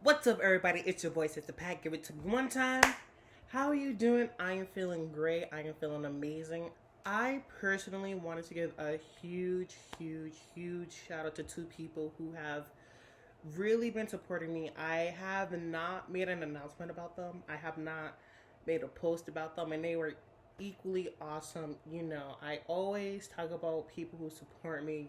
What's up, everybody? It's your boy, SAPAC. Give it to me one time. How are you doing? I am feeling great. I am feeling amazing. I personally wanted to give a huge shout out to two people who have really been supporting me. I have not made an announcement about them. I have not made a post about them, and they were equally awesome. I always talk about people who support me,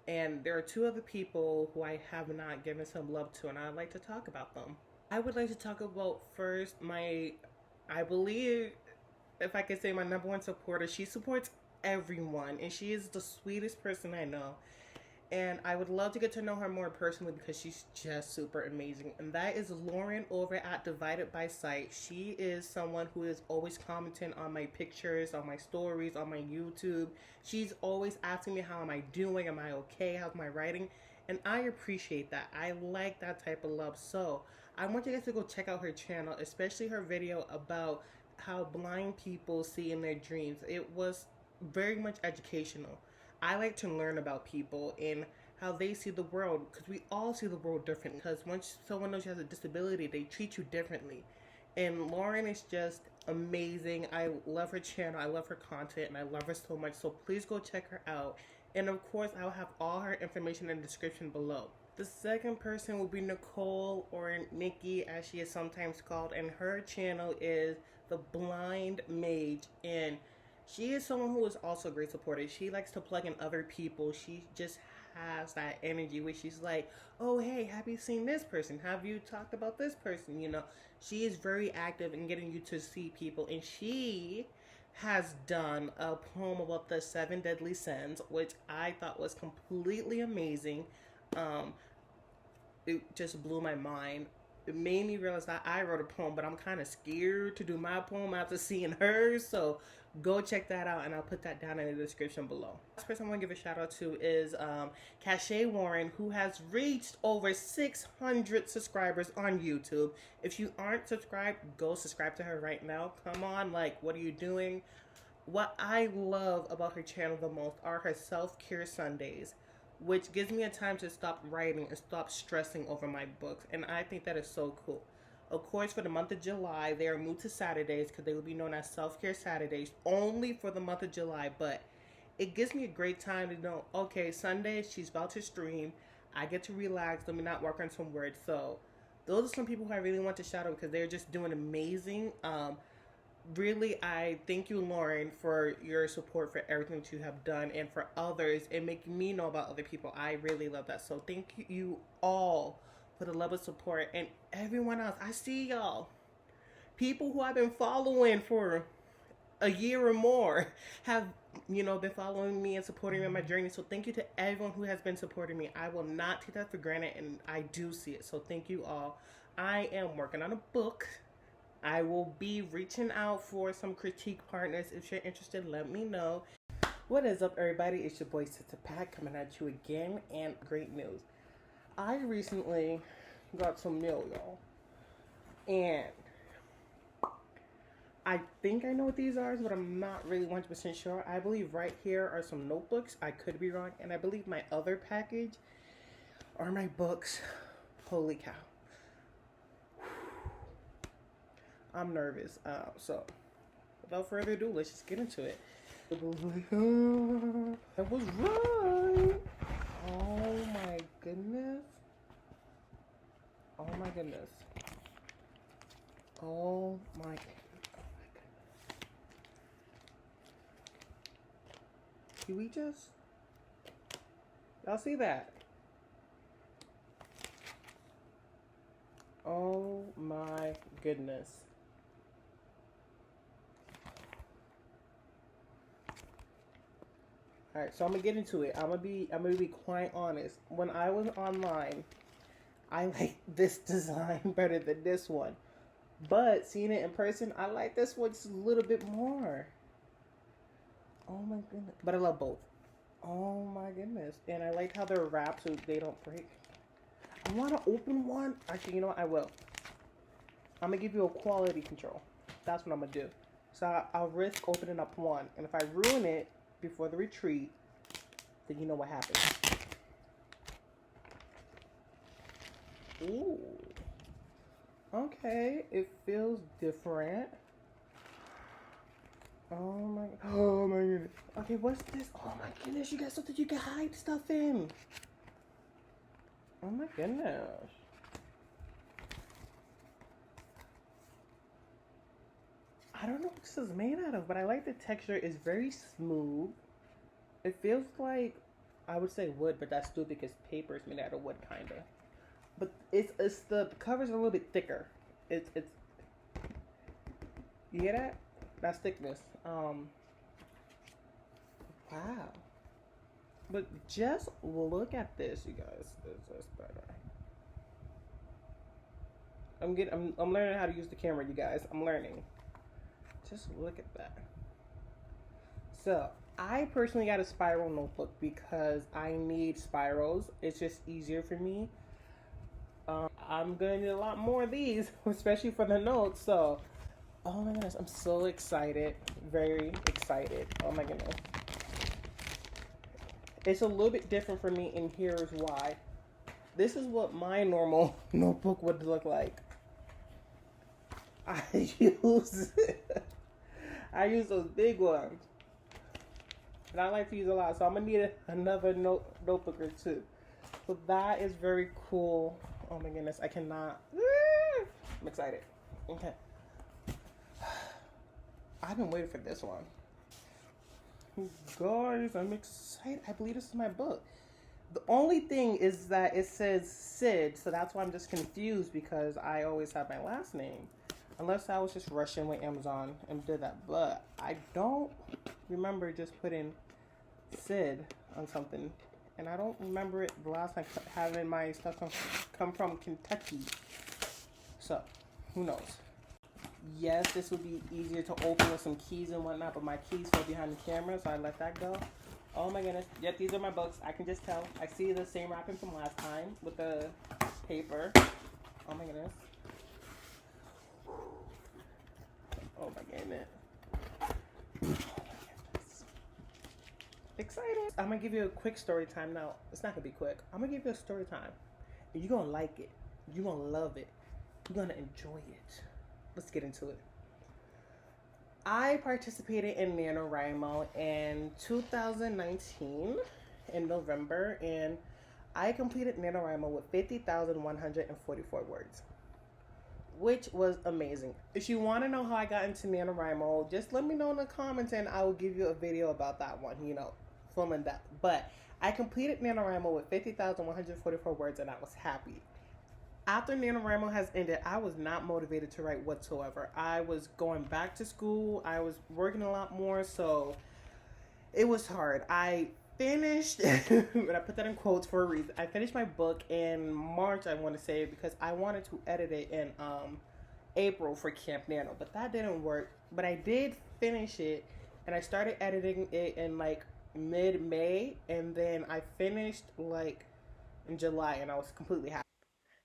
and there are two other people who I have not given some love to, and I'd like to talk about them. I would like to talk about first I believe, if I could say, my number one supporter. She supports everyone, and she is the sweetest person I know. And I would love to get to know her more personally because she's just super amazing. And that is Lauren over at Divided by Sight. She is someone who is always commenting on my pictures, on my stories, on my YouTube. She's always asking me, how am I doing? Am I okay? How's my writing? And I appreciate that. I like that type of love. So I want you guys to go check out her channel, especially her video about how blind people see in their dreams. It was very much educational. I like to learn about people and how they see the world, because we all see the world differently. Because once someone knows you has a disability, they treat you differently. And Lauren is just amazing. I love her channel, I love her content, and I love her so much. So please go check her out. And of course, I'll have all her information in the description below. The second person will be Nicole, or Nikki as she is sometimes called, and her channel is The Blind Mage. And she is someone who is also a great supporter. She likes to plug in other people. She just has that energy where she's like, oh, hey, have you seen this person? Have you talked about this person? She is very active in getting you to see people. And she has done a poem about the 7 deadly sins, which I thought was completely amazing. It just blew my mind. It made me realize that I wrote a poem, but I'm kind of scared to do my poem after seeing hers. So go check that out, and I'll put that down in the description below. Last person I want to give a shout out to is Cachet Warren, who has reached over 600 subscribers on YouTube. If you aren't subscribed, go subscribe to her right now. Come on, what are you doing? What I love about her channel the most are her self-care Sundays, which gives me a time to stop writing and stop stressing over my books. And I think that is so cool. Of course, for the month of July, they are moved to Saturdays because they will be known as Self-Care Saturdays only for the month of July. But it gives me a great time to know, okay, Sunday, she's about to stream. I get to relax. Let me not work on some words. So those are some people who I really want to shout out because they're just doing amazing. Really, I thank you, Lauren, for your support, for everything that you have done, and for others and making me know about other people. I really love that. So thank you all for the love and support, and everyone else. I see y'all. People who I've been following for a year or more have, been following me and supporting me on my journey. So thank you to everyone who has been supporting me. I will not take that for granted, and I do see it. So thank you all. I am working on a book. I will be reaching out for some critique partners. If you're interested, let me know. What is up, everybody? It's your boy SAPAC coming at you again, and great news. I recently got some mail, y'all, and I think I know what these are, but I'm not really 100% sure. I believe right here are some notebooks. I could be wrong, and I believe my other package are my books. Holy cow. I'm nervous. So without further ado, let's just get into it. I was right. Oh my goodness. Oh my goodness. Oh my goodness. Can we just... Y'all see that? Oh my goodness. Alright, so I'm gonna get into it. I'm gonna be quite honest. When I was online, I like this design better than this one. But seeing it in person, I like this one just a little bit more. Oh my goodness. But I love both. Oh my goodness. And I like how they're wrapped so they don't break. I wanna open one. Actually, you know what? I will. I'm gonna give you a quality control. That's what I'm gonna do. So I'll risk opening up one. And if I ruin it before the retreat, then you know what happens. Ooh. Okay, it feels different. Oh my goodness. Okay, what's this? Oh my goodness, you got something you can hide stuff in. Oh my goodness. I don't know what this is made out of, but I like the texture. It's very smooth. It feels like, I would say wood, but that's stupid because paper is made out of wood, kinda. But it's the cover's a little bit thicker. It's you hear that? That's thickness. Wow. But just look at this, you guys. It's better. I'm learning how to use the camera, you guys. I'm learning. Just look at that. So I personally got a spiral notebook because I need spirals. It's just easier for me. I'm gonna need a lot more of these, especially for the notes. So, oh my goodness, I'm so excited. Very excited. Oh my goodness. It's a little bit different for me, and here's why. This is what my normal notebook would look like. I use those big ones. And I like to use a lot, so I'm gonna need another notebook or two. So that is very cool. Oh my goodness, I cannot. I'm excited. Okay. I've been waiting for this one. Guys, I'm excited. I believe this is my book. The only thing is that it says Sid, so that's why I'm just confused because I always have my last name. Unless I was just rushing with Amazon and did that. But I don't remember just putting Sid on something. And I don't remember it the last time having my stuff come from Kentucky. So, who knows? Yes, this would be easier to open with some keys and whatnot, but my keys fell behind the camera, so I let that go. Oh my goodness. Yep, these are my books. I can just tell. I see the same wrapping from last time with the paper. Oh my goodness. Oh my goodness. Excited. I'm gonna give you a quick story time now. It's not gonna be quick. I'm gonna give you a story time. And you're gonna like it. You're gonna love it. You're gonna enjoy it. Let's get into it. I participated in NaNoWriMo in 2019 in November, and I completed NaNoWriMo with 50,144 words, which was amazing. If you want to know how I got into NaNoWriMo, just let me know in the comments and I will give you a video about that one, filming that. But I completed NaNoWriMo with 50,144 words and I was happy. After NaNoWriMo has ended, I was not motivated to write whatsoever. I was going back to school. I was working a lot more, so it was hard. I finished, but I put that in quotes for a reason. I finished my book in March, I want to say, because I wanted to edit it in April for Camp Nano, but that didn't work. But I did finish it, and I started editing it in like mid-May, and then I finished like in July, and I was completely happy.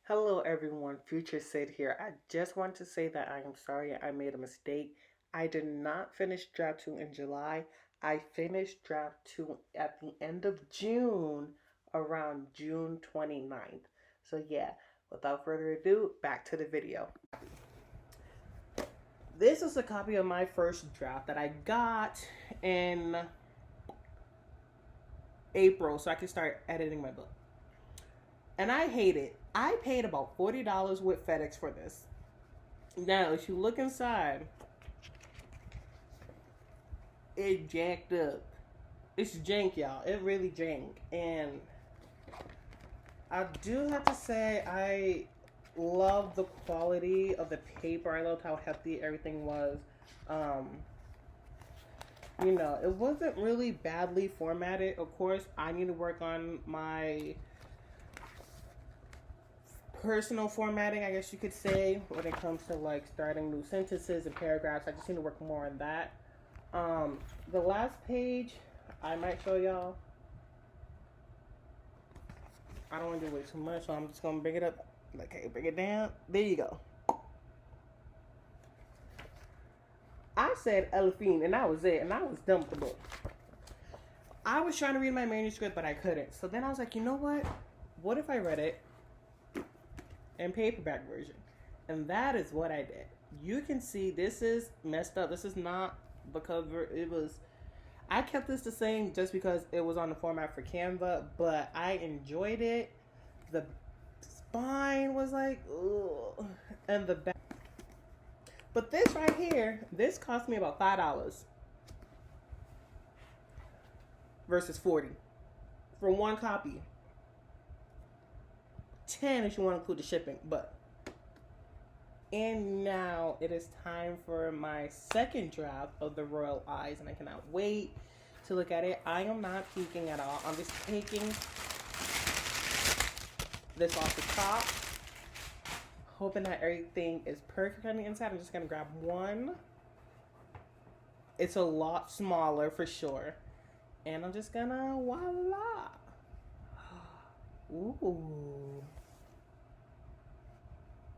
Hello everyone, Future Sid here. I just want to say that I am sorry I made a mistake. I did not finish draft 2 in July. I finished draft 2 at the end of June, around June 29th. So yeah, without further ado, back to the video. This is a copy of my first draft that I got in April so I could start editing my book. And I hate it. I paid about $40 with FedEx for this. Now, if you look inside, it jacked up. It's jank, y'all. It really jank. And I do have to say, I love the quality of the paper. I loved how hefty everything was. It wasn't really badly formatted. Of course, I need to work on my personal formatting, I guess you could say, when it comes to like starting new sentences and paragraphs. I just need to work more on that. The last page I might show y'all. I don't want to do way too much, so I'm just gonna bring it up. Okay, bring it down. There you go. I said Elephine, and that was it, and I was done with the book. I was trying to read my manuscript, but I couldn't. So then I was like, you know what? What if I read it and paperback version. And that is what I did. You can see this is messed up. This is not the cover. It was, I kept this the same just because it was on the format for Canva, but I enjoyed it. The spine was like, ugh. And the back. But this right here, this cost me about $5 versus 40 for one copy. 10 if you want to include the shipping, but. And now it is time for my second draft of the Royal Eyes, and I cannot wait to look at it. I am not peeking at all. I'm just taking this off the top, hoping that everything is perfect on the inside. I'm just going to grab one. It's a lot smaller for sure. And I'm just going to, voila. Ooh.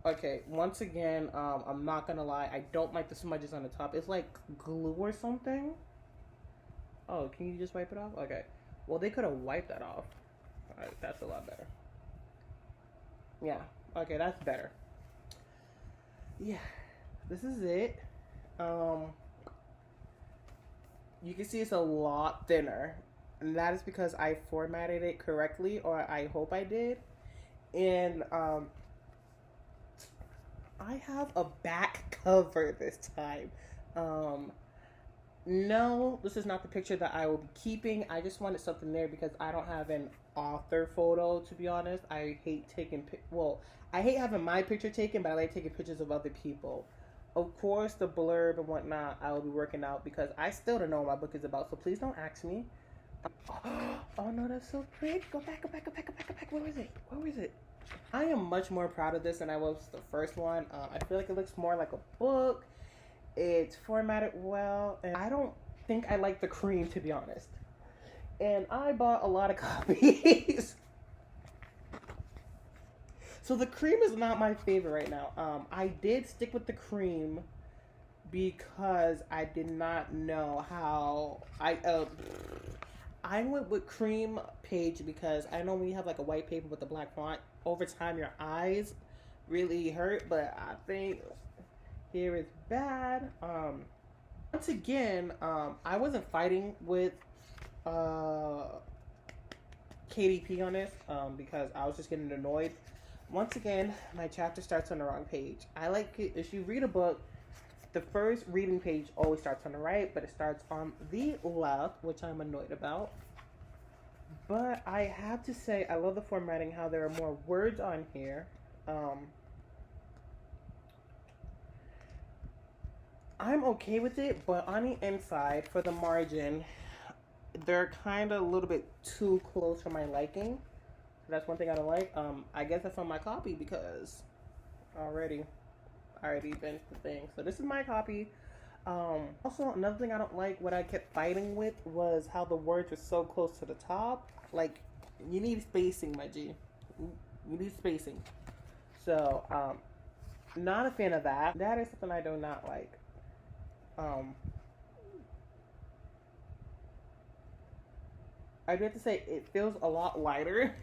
Okay, once again, I'm not gonna lie, I don't like the smudges on the top. It's like glue or something. Oh, can you just wipe it off? Okay. Well, they could have wiped that off. Alright, that's a lot better. Yeah, okay, that's better. Yeah, this is it. You can see it's a lot thinner. And that is because I formatted it correctly, or I hope I did. And, I have a back cover this time. No, this is not the picture that I will be keeping. I just wanted something there because I don't have an author photo, to be honest. I hate taking, I hate having my picture taken, but I like taking pictures of other people. Of course, the blurb and whatnot, I will be working out because I still don't know what my book is about, so please don't ask me. Oh no, that's so pretty. Go back. Where is it? I am much more proud of this than I was the first one. I feel like it looks more like a book. It's formatted well, and I don't think I like the cream, to be honest. And I bought a lot of copies. So the cream is not my favorite right now. I did stick with the cream because I did not know how I went with cream page because I know when you have like a white paper with a black font, over time your eyes really hurt, but I think here is bad. Once again, I wasn't fighting with KDP on this because I was just getting annoyed. Once again, my chapter starts on the wrong page. I like it if you read a book, the first reading page always starts on the right, but it starts on the left, which I'm annoyed about. But I have to say, I love the formatting, how there are more words on here. I'm okay with it, but on the inside, for the margin, they're kind of a little bit too close for my liking. That's one thing I don't like. I guess that's on my copy because I already finished the thing. So this is my copy. Also, another thing I don't like, what I kept fighting with, was how the words were so close to the top. Like, you need spacing, my G. You need spacing. So, not a fan of that. That is something I do not like. I do have to say, it feels a lot lighter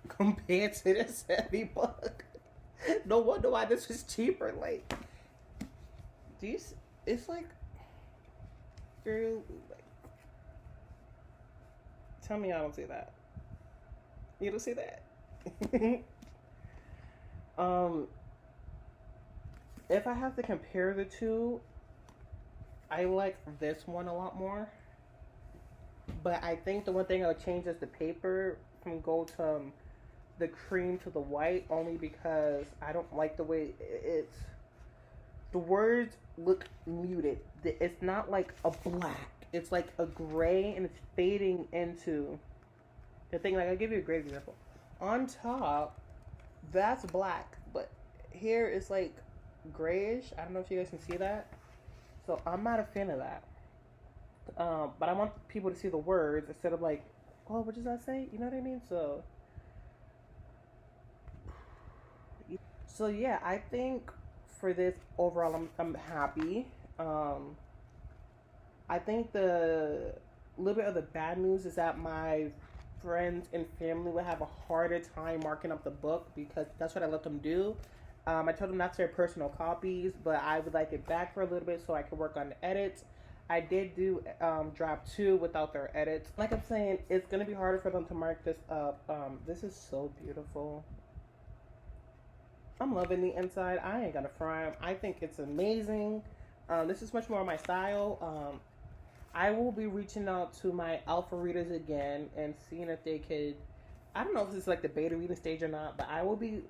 compared to this heavy book. No wonder why this was cheaper. Like, it's like, girl, like, tell me I don't see that. You don't see that? If I have to compare the two, I like this one a lot more. But I think the one thing I would change is the paper from gold to the cream to the white, only because I don't like the way it's. The words look muted. It's not like a black. It's like a gray, and it's fading into the thing. Like, I'll give you a great example. On top, that's black, but here it's like grayish. I don't know if you guys can see that. So I'm not a fan of that. But I want people to see the words instead of like, oh, what does that say? You know what I mean? So yeah, I think for this overall, I'm happy. I think the little bit of the bad news is that my friends and family would have a harder time marking up the book because that's what I let them do. I told them not to their personal copies, but I would like it back for a little bit so I could work on the edits. I did do draft 2 without their edits. Like I'm saying, it's going to be harder for them to mark this up. This is so beautiful. I'm loving the inside. I ain't gonna front. I think it's amazing. This is much more my style. I will be reaching out to my alpha readers again and seeing if they could. I don't know if this is like the beta reading stage or not, but I will be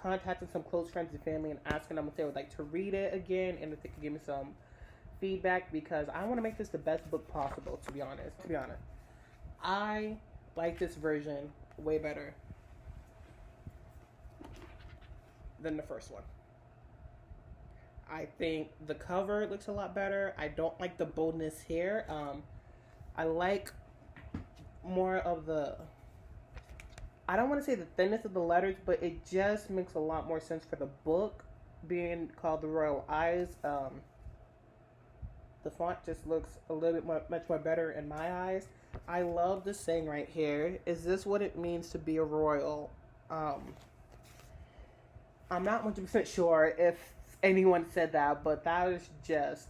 contacting some close friends and family and asking them if they would like to read it again and if they could give me some feedback because I want to make this the best book possible. To be honest, I like this version way better than the first one. I think the cover looks a lot better. I don't like the boldness here. I like more of the, I don't want to say the thinness of the letters, but it just makes a lot more sense for the book being called The Royal Eyes. The font just looks a little bit much more better in my eyes. I love this saying right here. Is this what it means to be a royal? I'm not 100% sure if anyone said that, but that is just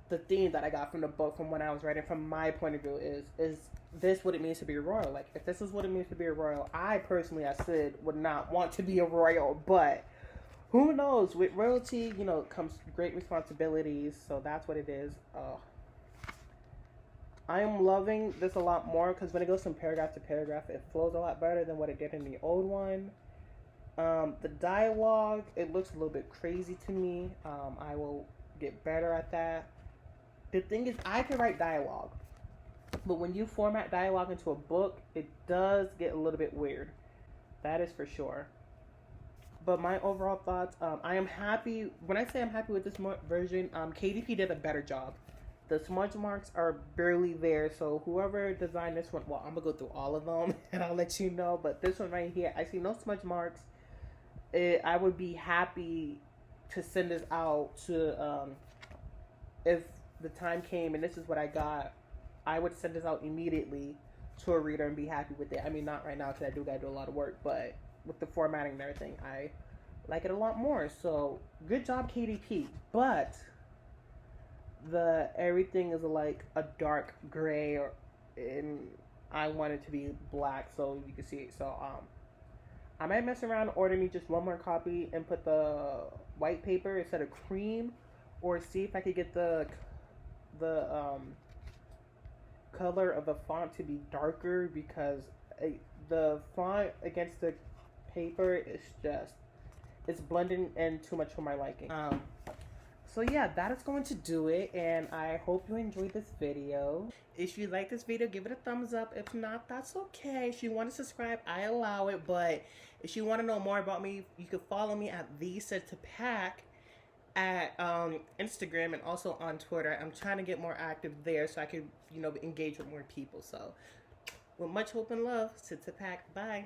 the theme that I got from the book from when I was writing. From my point of view, is this what it means to be a royal? Like, if this is what it means to be a royal, I personally, as Sid, would not want to be a royal, but who knows? With royalty, you know, comes great responsibilities, so that's what it is. I am loving this a lot more because when it goes from paragraph to paragraph, it flows a lot better than what it did in the old one. The dialogue, it looks a little bit crazy to me. I will get better at that. The thing is, I can write dialogue, but when you format dialogue into a book, it does get a little bit weird. That is for sure. But my overall thoughts, I am happy. When I say I'm happy with this version, KDP did a better job. The smudge marks are barely there, so whoever designed this one, well, I'm going to go through all of them, and I'll let you know. But this one right here, I see no smudge marks. I would be happy to send this out to, if the time came and this is what I got, I would send this out immediately to a reader and be happy with it. I mean, not right now because I do got to do a lot of work, but with the formatting and everything, I like it a lot more. So, good job, KDP. But everything is like a dark gray, and I want it to be black so you can see it. So, I might mess around and order me just one more copy and put the white paper instead of cream, or see if I could get the color of the font to be darker because the font against the paper is just, it's blending in too much for my liking. So yeah, that is going to do it, and I hope you enjoyed this video. If you like this video, give it a thumbs up. If not, that's okay. If you want to subscribe, I allow it, but if you want to know more about me, you can follow me at SAPAC at Instagram and also on Twitter. I'm trying to get more active there so I can, you know, engage with more people. So with much hope and love, SAPAC. Bye.